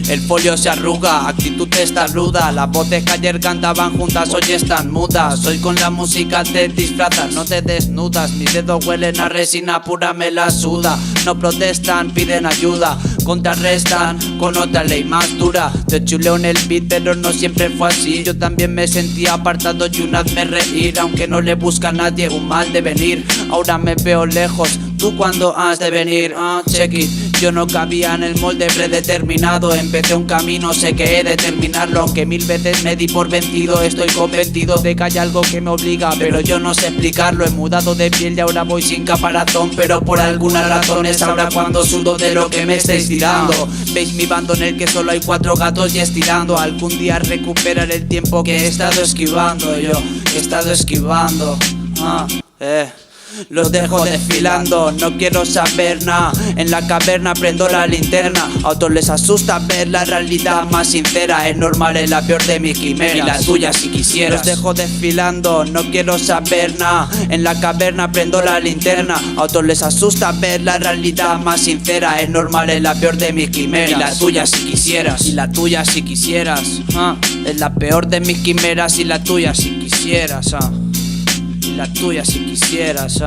El folio se arruga, actitud está ruda. Las voces que ayer cantaban juntas hoy están mudas. Hoy con la música te disfrazas, no te desnudas. Mis dedos huelen a resina pura, me la suda. No protestan, piden ayuda, contrarrestan con otra ley más dura. Te chuleo en el beat pero no siempre fue así. Yo también me sentía apartado y una vez me reír. Aunque no le busca a nadie un mal devenir. Ahora me veo lejos, ¿tú cuándo has de venir? Check it. Yo no cabía en el molde predeterminado. Empecé un camino, sé que he de terminarlo. Aunque 1000 veces me di por vencido, estoy convencido de que hay algo que me obliga, pero yo no sé explicarlo. He mudado de piel y ahora voy sin caparazón, pero por alguna razón es ahora cuando sudo de lo que me estáis tirando. Veis mi bando en el que solo hay 4 gatos y estirando. Algún día recuperar el tiempo que he estado esquivando. Yo he estado esquivando. Los dejo desfilando, no quiero saber nada. En la caverna prendo la linterna. A otros les asusta ver la realidad más sincera. Es normal, es la peor de mis quimeras, y la tuya si quisieras. Los dejo desfilando, no quiero saber nada. En la caverna prendo la linterna. A otros les asusta ver la realidad más sincera. Es normal, es la peor de mis quimeras, y la tuya si quisieras. Y la tuya si quisieras. Es la peor de mis quimeras y la tuya si quisieras. La tuya si quisieras,